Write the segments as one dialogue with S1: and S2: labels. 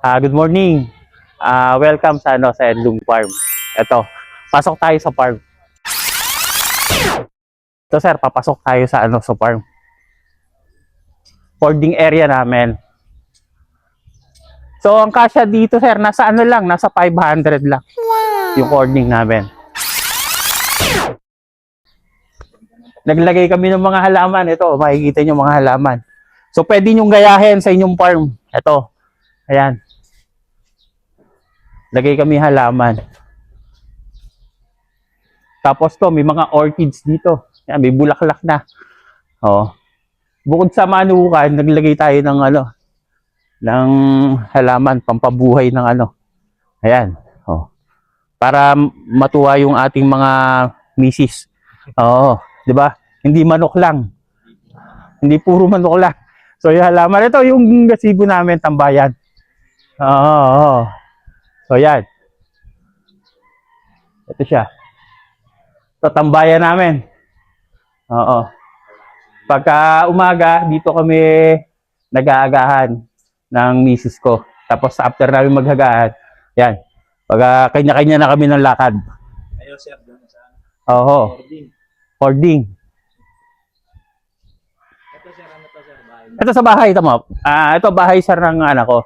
S1: Good morning. Welcome sa Edlung Farm. Ito, pasok tayo sa farm. Ito sir, papasok tayo sa farm. Hoarding area namin. So ang kasya dito sir, nasa nasa 500 lang. Wow. Yung hoarding namin. Naglagay kami ng mga halaman. Ito, makikita nyo mga halaman. So pwede nyo gayahin sa inyong farm. Ito, ayan. Lagay kami halaman. Tapos to, may mga orchids dito. Yan, may bulaklak na. Oh. Bukod sa manukan, naglagay tayo ng halaman pampabuhay ng Ayan. Oh. Para matuwa yung ating mga misis. Oo, 'di ba? Hindi manok lang. Hindi puro manok lang. So yung halaman ito, yung gasibo namin tambayan. Oo. So yan. Ito siya. Ito tambayan namin. Oo. Pagka umaga, dito kami nag-aagahan ng misis ko. Tapos after namin maghagahan, yan. Pagka kanya-kanya na kami ng lakad.
S2: Ayaw sir, doon sa
S1: Oo. Hoarding.
S2: Ito sir, bahay.
S1: Ito sa bahay, tama. Ito bahay sir ng anak ko.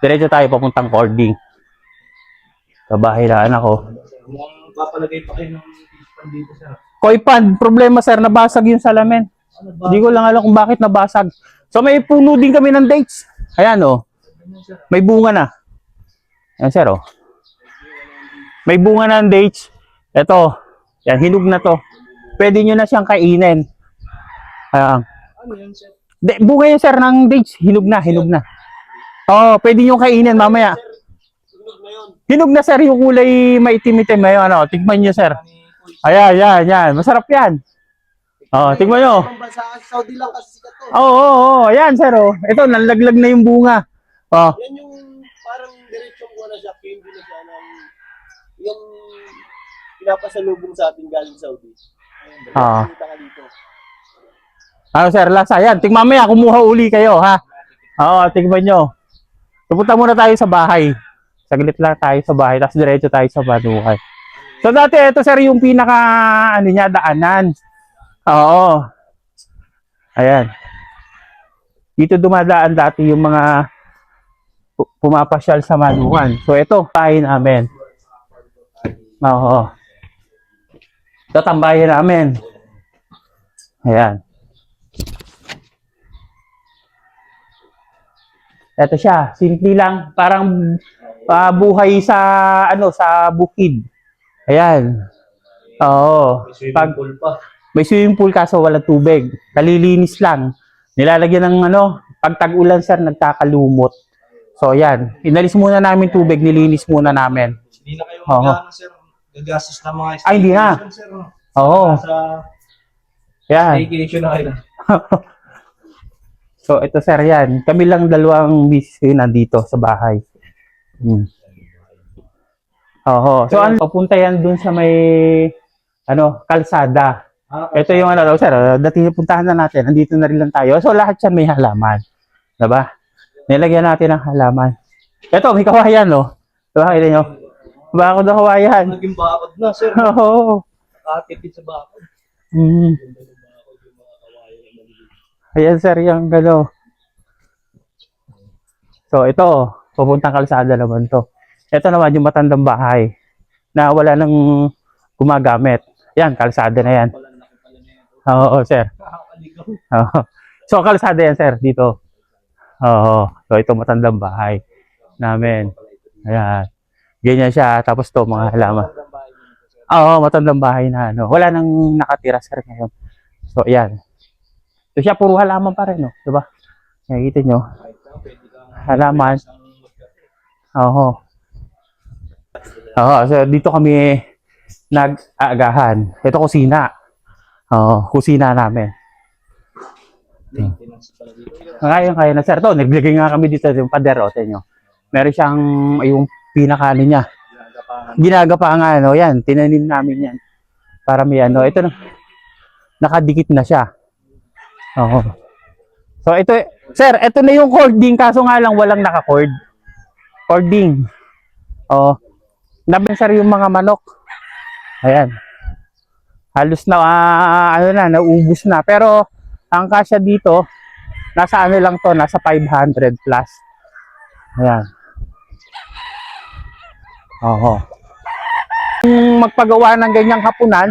S1: Diretso tayo papuntang hoarding. Sa bahay na anak ko.
S2: Mukhang papalagay pa kayo ng pispan dito sir.
S1: Koi pan, problema sir, nabasag yung salamin. Hindi ko lang alam kung bakit nabasag. So may puno din kami ng dates. Ayan oh. May bunga na. Ayan sir oh. May bunga na ng dates. Ito. Yan, hinog na to. Pwede nyo na siyang kainin. Ayan.
S2: Ano yan sir?
S1: Bunga yun sir ng dates. Hinog na. Oo, pwede nyo kainin mamaya.
S2: Hinog na yun.
S1: Hinog na sir, yung kulay maitim-itim na yun. Tignan nyo sir. Ayan. Masarap yan. Tignan nyo.
S2: Saudi lang kasi sikat to.
S1: Oo. Ayan sir oh. Ito, nalaglag na yung bunga. Oh.
S2: Yan yung parang diretsong ko na siya. Hindi na siya ng yung pinapasalubong sa atin galing Saudi. Ayun, kita ka dito.
S1: Sir, lasa yan. Tingnan mamaya, kumuha uli kayo ha. Oo, tingnan nyo. Pupunta muna tayo sa bahay. Saglit lang tayo sa bahay, tapos diretso tayo sa banuhay. So dati, ito sir, yung pinaka, daanan. Oo. Ayan. Dito dumadaan dati yung mga pumapasyal sa manukan. So ito, bahay namin. Oo. Ito, tambayan namin. Ayan. Ito siya, simple lang, parang buhay sa sa bukid. Ayan. Oo. May swimming pool kaso walang tubig. Kalilinis lang. Nilalagyan ng pag tag-ulan sir, nagkakalumot. So ayan, inalis muna namin tubig, nilinis muna namin.
S2: Hindi na kayo sir. Gagastos na mga
S1: Ay, hindi na.
S2: Sir,
S1: Oo.
S2: Sa
S1: Yan.
S2: staycation na kayo.
S1: So ito sir, yan. Kami lang dalawang misis nandito sa bahay. Oo. So papunta yan dun sa may kalsada. Ito yung sir, dati puntahan na natin. Andito na rin lang tayo. So lahat yan may halaman. Diba? Nilagyan natin ng halaman. Ito, may kawayan, no? Diba, kita nyo? Bakod na kawayan.
S2: Naging bakod na, sir.
S1: Oo.
S2: Nakatipid sa bakod.
S1: Ayan, sir, yung So, ito, pupuntang kalsada naman to. Ito naman yung matandang bahay na wala nang gumagamit. Yan, kalsada na yan. Oo, sir. Oo. So, kalsada yan, sir, dito. Oo. So, ito matandang bahay namin. Ayan. Ganyan siya. Tapos to, mga halaman. Oo, matandang bahay na wala nang nakatira, sir, ngayon. So, ayan. So, siya, puro halaman pa rin, no? Diba? Nakikita nyo. Halaman. Oo. So, dito kami nag-aagahan. Ito, kusina. Oo, kusina namin. Kaya na sir. Ito, naglagay nga kami dito yung pader. Nyo. Meron siyang yung pinaka niya. Ginagapangan. Yan, tinanim namin yan. Para may ito nakadikit na siya. Oo. So ito, sir, ito na yung cording kaso nga lang walang naka-cord. cording. Oh, nabensar yung mga manok. Ayan. Halos na, naubos na. Pero, ang kasya dito, nasa ano lang to, nasa 500 plus. Ayan. Oho. Kung magpagawa ng ganyang hapunan,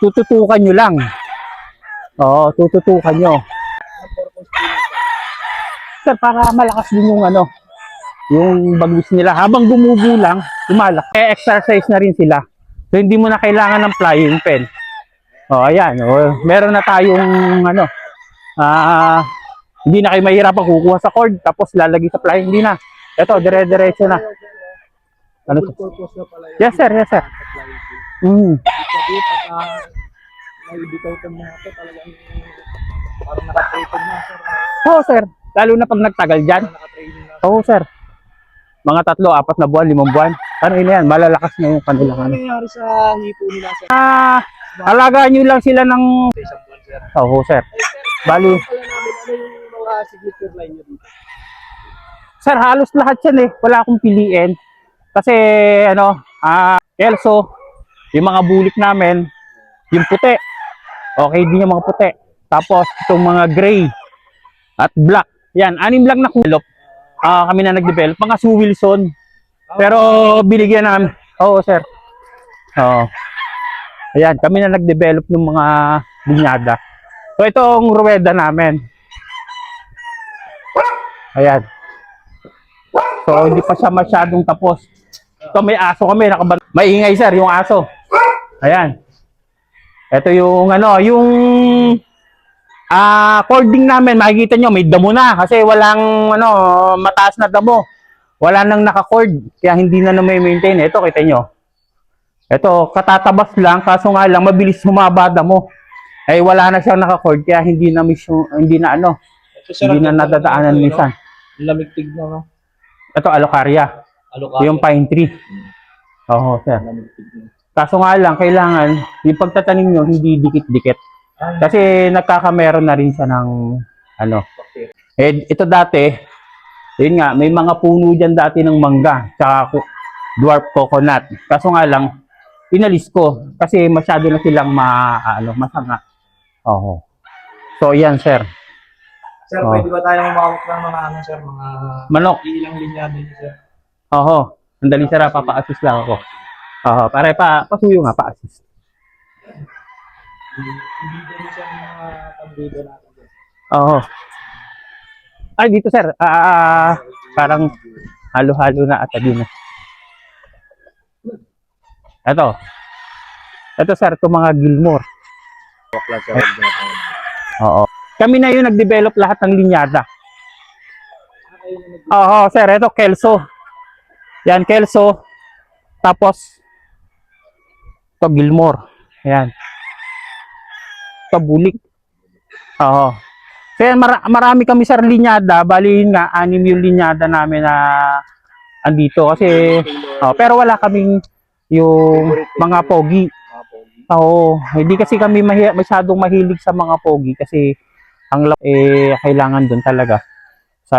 S1: tututukan nyo lang. Oo, tututukan nyo. Sir, para malakas din yung bagwis nila. Habang gumugulang, lumalaki. Exercise na rin sila. So, hindi mo na kailangan ng flying pen. Ayan. Meron na tayong, hindi na kayo mahirapan kukuha sa cord, tapos lalagay sa flying. Hindi na. Ito, dire-diretso na.
S2: Full purpose na pala yun.
S1: Yes, sir. Yes, sir.
S2: Sabihin, pagka naibitaw ka mga ito, talagang parang nakatrated na, sir.
S1: Oo, sir. Lalo na pag nagtagal dyan.
S2: Nakatraining na.
S1: Oo, sir. Mga 3, 4 na buwan, 5 buwan. Ano yan? Malalakas na yung kanilang
S2: Ano nangyari sa hipo nila, sir?
S1: Alagaan nyo lang sila ng...
S2: Isang buwan, sir.
S1: Oo, sir.
S2: Ay, sir,
S1: Bali.
S2: pala namin, ano yung mga signature line nyo dito?
S1: Sir, halos lahat yan eh. Wala akong piliin. Kasi, Kelso, yung mga bulik namin, yung puti. Okay din yung mga puti. Tapos, itong mga gray at black. Yan, 6 lang na kulop. Kami na nag-develop. Mga Sue Wilson. Pero, binigyan namin. Oo, sir. Oo. Ayan, kami na nag-develop ng mga linyada. So, itong ruweda namin. Ayan. So, hindi pa siya masyadong tapos. Ito, may aso kami. Maingay, sir, yung aso. Ayan. Ito yung, cording namin. Makikita nyo, may damo na. Kasi walang, mataas na damo. Wala nang naka-cord. Kaya hindi na may-maintain. Ito, kita nyo. Ito, katatabas lang. Kaso nga lang, mabilis humaba damo. Eh, wala na siyang naka-cord. Kaya hindi na nadadaanan minsan.
S2: Lamig tignan, no?
S1: Ito, alocaria. Yung pine tree. Oo, sir. Kaso nga lang, kailangan, yung pagtatanim nyo, hindi dikit-dikit. Kasi nagkakameron na rin siya ng, ito dati, yun nga, may mga puno dyan dati ng mangga, tsaka dwarf coconut. Kaso nga lang, inalis ko, kasi masyado na silang masanga. Oo. So, yan, sir.
S2: Sir, pwede ba tayo mamawak ng mga sir, mga
S1: manok?
S2: ilang linyado niyo, sir?
S1: Oo. Sandali, sir, papa-assist lang ako. Oo, pasuyo nga, pa-assist.
S2: Hindi niyo, sir, mga pambido natin, sir.
S1: Oo. Ay, dito, sir. Parang halo-halo na ata din. Ito, sir, ito mga Gilmore. Oo. Kami na yung nag-develop lahat ng linyada. Oo, sir, ito Kelso. Yan, Kelso. Tapos, ito Gilmore. Yan. Ito bulik. Oo. So yan, marami kami sir linyada. Bali yun nga, 6 yung linyada namin na andito. Kasi, pero wala kaming yung mga pogi. Oo. Hindi kasi kami masyadong mahilig sa mga pogi. Kasi, ang kailangan dun talaga. Sa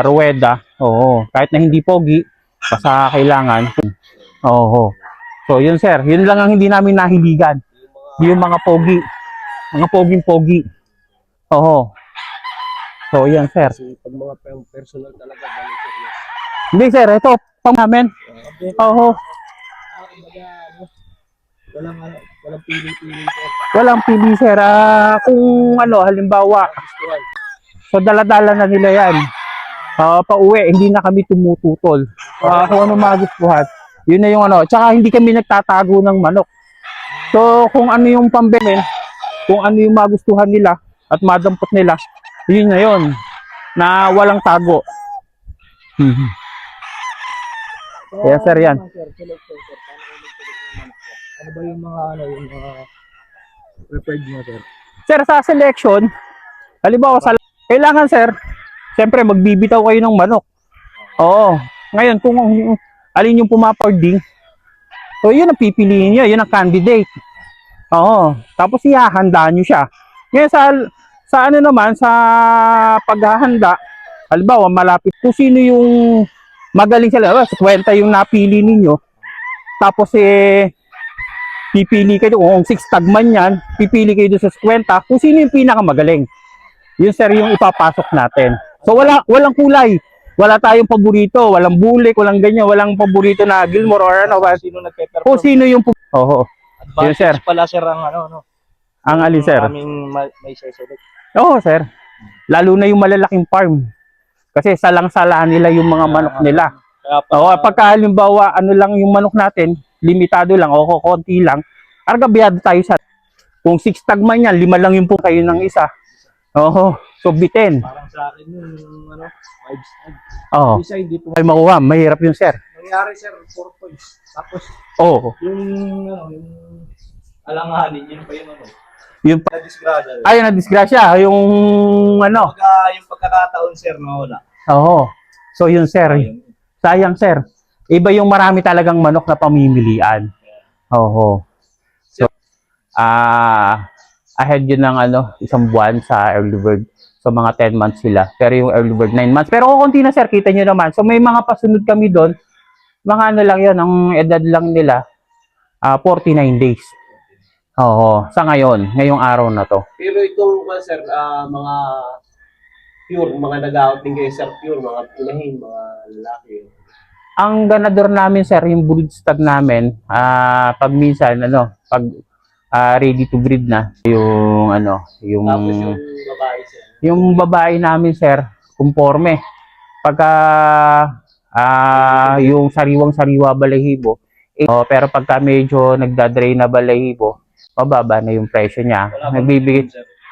S1: ruweda, oo. Kahit na hindi pogi, basta kailangan. Oo. So, yun sir. Yun lang ang hindi namin nahiligan. Yung mga pogi. Mga poging-pogi. Oo. So, yan sir.
S2: Kasi pag mga personal talaga, balik sir.
S1: Hindi sir, ito pang namin. Oo.
S2: Walang pili-pili sir.
S1: Walang pili sir. Kung halimbawa, so dala-dala na nila yan. Pauwi, hindi na kami tumututol. Kung ano magustuhan. Yun na yung Tsaka hindi kami nagtatago ng manok. So, kung ano yung pambilin, kung ano yung magustuhan nila at madampot nila, yun na yun. Na walang tago. Yes, sir, yan.
S2: Ano ba yung mga preferred mo, sir?
S1: Sir, sa selection, halimbawa, kailangan, sir, siyempre, magbibitaw kayo ng manok. Oo. Ngayon, kung alin yung pumaparding, so yun ang pipiliin nyo, yun ang candidate. Oo. Tapos ihahanda nyo siya. Ngayon sa paghahanda, Halimbawa, malapit kung sino yung magaling sila. 50 yung napili ninyo. Tapos pipili kayo kung 6 tag man yan, pipili kayo doon sa 50 kung sino yung pinakamagaling. Yun sir yung ipapasok natin. So walang kulay. Wala tayong paborito, walang bulik, walang ganyan, walang paborito na Gilmore or ano.
S2: Sino nagpe-perform?
S1: Kung sino yung Oo. Yun, sir.
S2: Advantage pala sir ang ano.
S1: Ang alin sir?
S2: Aming may susunod.
S1: Oo sir. Lalo na yung malalaking farm. Kasi salang-salaan nila yung mga manok nila.
S2: Kaya
S1: Oo, pagka halimbawa ano lang yung manok natin, limitado lang o konti lang, argabiyado tayo sa kung 6 tag man yan, 5 lang yung po kayo ng isa. Oo, so bitin.
S2: parang sa akin yung ano, 5 stag.
S1: Oo.
S2: Isa hindi po.
S1: Ay makuha, mahirap yun sir.
S2: Nangyari sir, 4 points. Tapos
S1: Oo.
S2: yung alanganin, yun pa yung ano.
S1: Yung
S2: Na-disgrasya.
S1: ayun na disgrasya, yung ano.
S2: Yung pagkakataon sir na wala.
S1: Oo. So yun sir. Sayang sir. Iba yung marami talagang manok na pamimilian. Oo. So ahead yun ng isang buwan sa early bird. So mga 10 months sila. Pero yung early bird 9 months. Pero konti na sir, kita nyo naman. So may mga pasunod kami doon. Mga ano lang yun, ang edad lang nila 49 days. Oo, sa ngayong araw na to.
S2: Pero itong sir, mga pure, mga nag-out din kayo sir, pure, mga pinahin, mga lalaki.
S1: Ang ganador namin sir, yung brood stag namin, pag minsan pag ready to breed na, yung
S2: Tapos yung babae sir.
S1: yung babae namin sir, kumporme. Pagka yung sariwang-sariwa balahibo, pero pagka medyo nagda-dry na balahibo, mababa na yung presyo niya. Nagbibigay,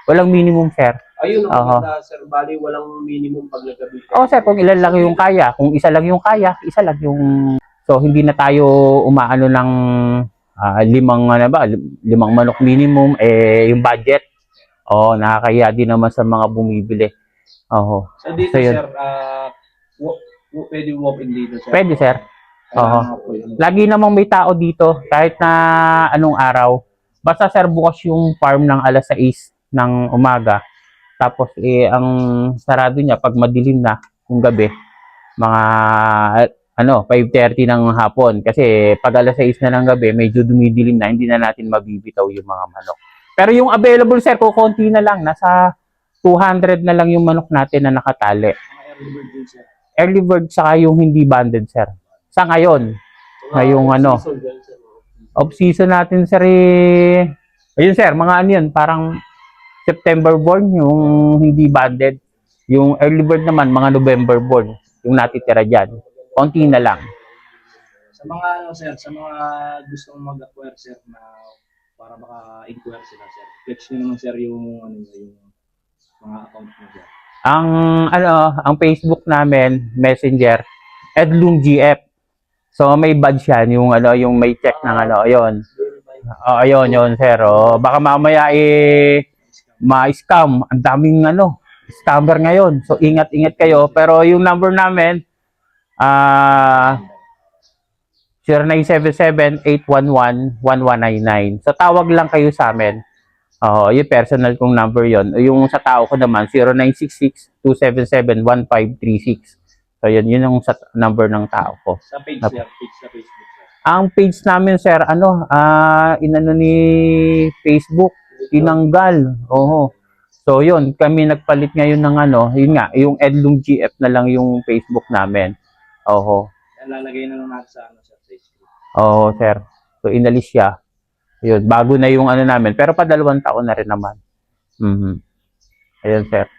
S1: walang minimum sir.
S2: Ayun ang maganda sir, bali walang minimum pag naggabi.
S1: Sir, kung ilan lang yung kaya, kung isa lang yung kaya, isa lang yung... So, hindi na tayo umaano ng limang manok minimum, yung budget. Nakakaya din naman sa mga bumibili.
S2: So, dito
S1: So, yun.
S2: sir, pwede walk-in dito sir.
S1: Pwede sir. Lagi namang may tao dito, kahit na anong araw. Basta sir, bukas yung farm ng alas 6 ng umaga. Tapos ang sarado niya pag madilim na yung gabi, mga 5:30 ng hapon. Kasi pag alas 6 na ng gabi, medyo dumidilim na, hindi na natin mabibitaw yung mga manok. Pero yung available sir, konti na lang, nasa 200 na lang yung manok natin na nakatali.
S2: Early bird din sir.
S1: Early bird saka yung hindi banded sir. Sa ngayon, ngayong off-season natin sir, ayun sir, mga yun, parang September born, yung hindi banded. Yung early bird naman, mga November born, yung natitira dyan. Konti na lang.
S2: Sa mga sir, sa mga gustong mag-acquire sir na para maka-inquire sila sir. Flex nyo naman sir yung yung mga account mo sir.
S1: Ang Facebook namin, Messenger, EdlungGF. So may badge yan, yung may check ng ayun. Ayun sir. Baka mamaya ma-scam. Ang daming scammer ngayon. So ingat-ingat kayo. Pero yung number namin 0977-811-1199. So tawag lang kayo sa amin. Yung personal kong number yon. Yung sa tao ko naman 0966-277-1536. So yun yung sa number ng tao ko.
S2: Sa page sir, page sa Facebook sir.
S1: Ang page namin sir, inano ni Facebook, tinanggal. So yun, kami nagpalit ngayon ng yun nga, yung EdlungGF na lang yung Facebook namin.
S2: Lalagay na lang natin sa sa Facebook.
S1: Sir. So inalis siya. Yun, bago na yung namin, pero pa 2 taon na rin naman. Ayun sir.